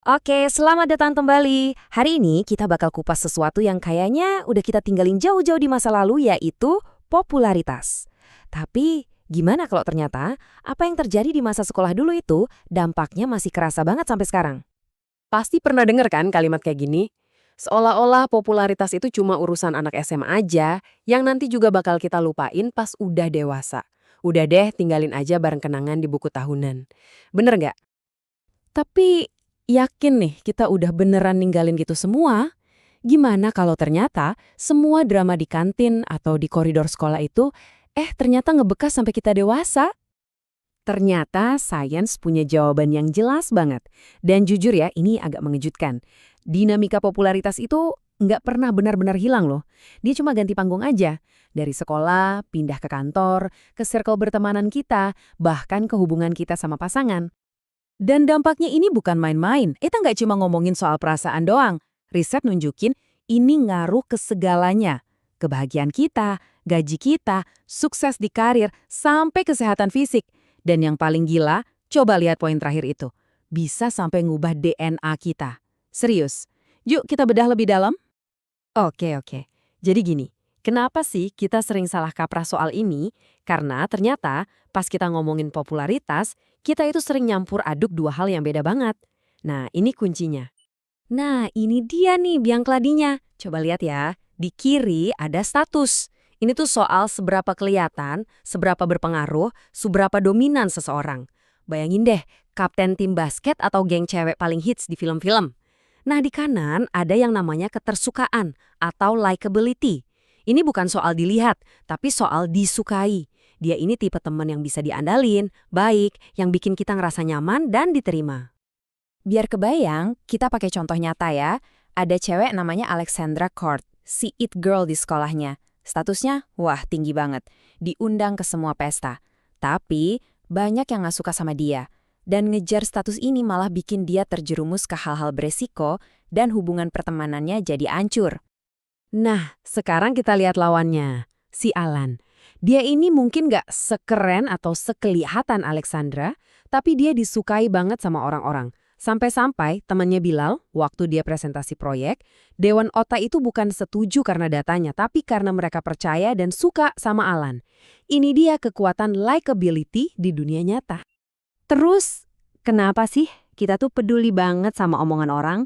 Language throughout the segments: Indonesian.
Oke, selamat datang kembali. Hari ini kita bakal kupas sesuatu yang kayaknya udah kita tinggalin jauh-jauh di masa lalu, yaitu popularitas. Tapi gimana kalau ternyata apa yang terjadi di masa sekolah dulu itu dampaknya masih kerasa banget sampai sekarang? Pasti pernah denger kan kalimat kayak gini? Seolah-olah popularitas itu cuma urusan anak SMA aja, yang nanti juga bakal kita lupain pas udah dewasa. Udah deh, tinggalin aja bareng kenangan di buku tahunan. Bener nggak? Tapi yakin nih kita udah beneran ninggalin gitu semua? Gimana kalau ternyata semua drama di kantin atau di koridor sekolah itu ternyata ngebekas sampai kita dewasa? Ternyata sains punya jawaban yang jelas banget. Dan jujur ya, ini agak mengejutkan. Dinamika popularitas itu nggak pernah benar-benar hilang loh. Dia cuma ganti panggung aja. Dari sekolah, pindah ke kantor, ke circle bertemanan kita, bahkan ke hubungan kita sama pasangan. Dan dampaknya ini bukan main-main. Kita nggak cuma ngomongin soal perasaan doang. Riset nunjukin ini ngaruh ke segalanya. Kebahagiaan kita, gaji kita, sukses di karir, sampai kesehatan fisik. Dan yang paling gila, coba lihat poin terakhir itu. Bisa sampai ngubah DNA kita. Serius. Yuk kita bedah lebih dalam. Oke. Jadi gini, kenapa sih kita sering salah kaprah soal ini? Karena ternyata pas kita ngomongin popularitas, kita itu sering nyampur aduk dua hal yang beda banget. Nah, ini kuncinya. Nah, ini dia nih biang keladinya. Coba lihat ya, di kiri ada status. Ini tuh soal seberapa kelihatan, seberapa berpengaruh, seberapa dominan seseorang. Bayangin deh, kapten tim basket atau geng cewek paling hits di film-film. Nah, di kanan ada yang namanya ketersukaan atau likability. Ini bukan soal dilihat, tapi soal disukai. Dia ini tipe teman yang bisa diandalin, baik, yang bikin kita ngerasa nyaman dan diterima. Biar kebayang, kita pakai contoh nyata ya. Ada cewek namanya Alexandra Court, si it girl di sekolahnya. Statusnya, wah tinggi banget. Diundang ke semua pesta. Tapi, banyak yang gak suka sama dia. Dan ngejar status ini malah bikin dia terjerumus ke hal-hal beresiko dan hubungan pertemanannya jadi hancur. Nah, sekarang kita lihat lawannya, si Alan. Dia ini mungkin gak sekeren atau sekelihatan Alexandra, tapi dia disukai banget sama orang-orang. Sampai-sampai temannya Bilal, waktu dia presentasi proyek, Dewan Ota itu bukan setuju karena datanya, tapi karena mereka percaya dan suka sama Alan. Ini dia kekuatan likability di dunia nyata. Terus, kenapa sih kita tuh peduli banget sama omongan orang?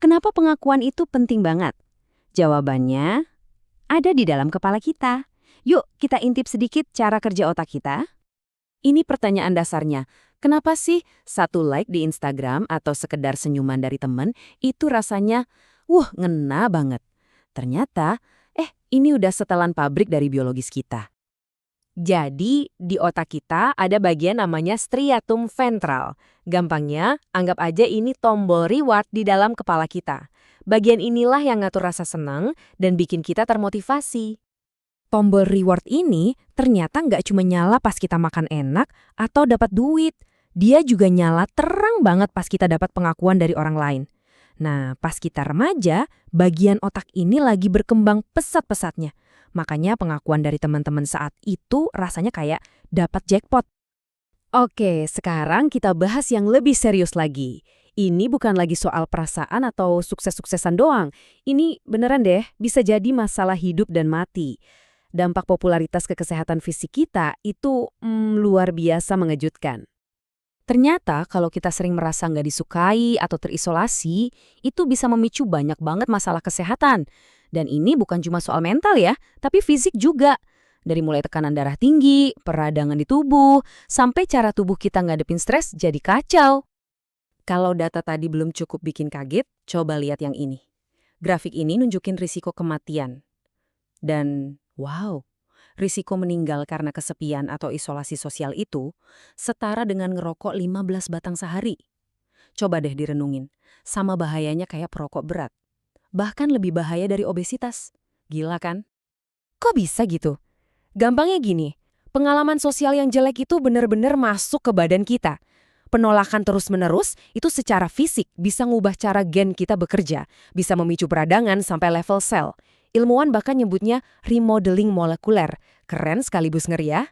Kenapa pengakuan itu penting banget? Jawabannya ada di dalam kepala kita. Yuk, kita intip sedikit cara kerja otak kita. Ini pertanyaan dasarnya. Kenapa sih satu like di Instagram atau sekedar senyuman dari temen itu rasanya, ngena banget. Ternyata, ini udah setelan pabrik dari biologis kita. Jadi, di otak kita ada bagian namanya striatum ventral. Gampangnya, anggap aja ini tombol reward di dalam kepala kita. Bagian inilah yang ngatur rasa senang dan bikin kita termotivasi. Tombol reward ini ternyata nggak cuma nyala pas kita makan enak atau dapat duit. Dia juga nyala terang banget pas kita dapat pengakuan dari orang lain. Nah, pas kita remaja, bagian otak ini lagi berkembang pesat-pesatnya. Makanya pengakuan dari teman-teman saat itu rasanya kayak dapat jackpot. Oke, sekarang kita bahas yang lebih serius lagi. Ini bukan lagi soal perasaan atau sukses-suksesan doang. Ini beneran deh, bisa jadi masalah hidup dan mati. Dampak popularitas ke kesehatan fisik kita itu luar biasa mengejutkan. Ternyata kalau kita sering merasa nggak disukai atau terisolasi, itu bisa memicu banyak banget masalah kesehatan. Dan ini bukan cuma soal mental ya, tapi fisik juga. Dari mulai tekanan darah tinggi, peradangan di tubuh, sampai cara tubuh kita ngadepin stres jadi kacau. Kalau data tadi belum cukup bikin kaget, coba lihat yang ini. Grafik ini nunjukin risiko kematian. Dan wow, risiko meninggal karena kesepian atau isolasi sosial itu setara dengan ngerokok 15 batang sehari. Coba deh direnungin, sama bahayanya kayak perokok berat. Bahkan lebih bahaya dari obesitas. Gila kan? Kok bisa gitu? Gampangnya gini, pengalaman sosial yang jelek itu benar-benar masuk ke badan kita. Penolakan terus-menerus itu secara fisik bisa ngubah cara gen kita bekerja, bisa memicu peradangan sampai level sel. Ilmuwan bahkan nyebutnya remodeling molekuler. Keren sekaligus ngeri ya.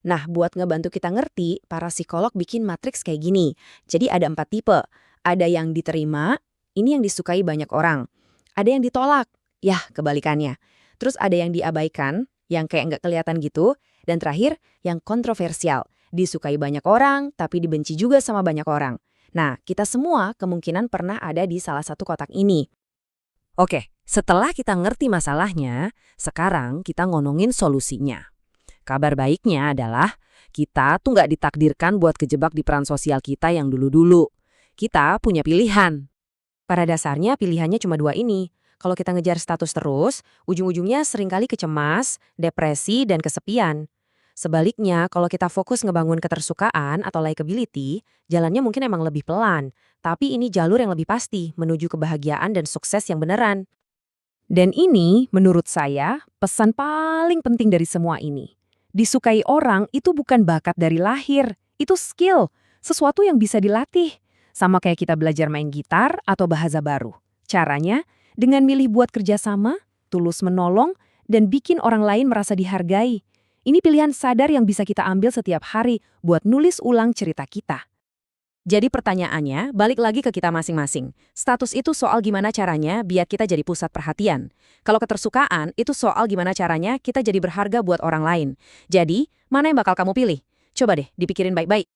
Nah, buat ngebantu kita ngerti, para psikolog bikin matriks kayak gini. Jadi ada 4 tipe. Ada yang diterima, ini yang disukai banyak orang. Ada yang ditolak, ya kebalikannya. Terus ada yang diabaikan, yang kayak nggak kelihatan gitu. Dan terakhir, yang kontroversial. Disukai banyak orang, tapi dibenci juga sama banyak orang. Nah, kita semua kemungkinan pernah ada di salah satu kotak ini. Oke, setelah kita ngerti masalahnya, sekarang kita ngomongin solusinya. Kabar baiknya adalah kita tuh nggak ditakdirkan buat kejebak di peran sosial kita yang dulu-dulu. Kita punya pilihan. Pada dasarnya pilihannya cuma dua ini. Kalau kita ngejar status terus, ujung-ujungnya seringkali kecemas, depresi, dan kesepian. Sebaliknya, kalau kita fokus ngebangun ketersukaan atau likability, jalannya mungkin emang lebih pelan. Tapi ini jalur yang lebih pasti menuju kebahagiaan dan sukses yang beneran. Dan ini, menurut saya, pesan paling penting dari semua ini. Disukai orang itu bukan bakat dari lahir, itu skill, sesuatu yang bisa dilatih. Sama kayak kita belajar main gitar atau bahasa baru. Caranya, dengan milih buat kerjasama, tulus menolong, dan bikin orang lain merasa dihargai. Ini pilihan sadar yang bisa kita ambil setiap hari buat nulis ulang cerita kita. Jadi pertanyaannya, balik lagi ke kita masing-masing. Status itu soal gimana caranya biar kita jadi pusat perhatian. Kalau ketersukaan, itu soal gimana caranya kita jadi berharga buat orang lain. Jadi, mana yang bakal kamu pilih? Coba deh dipikirin baik-baik.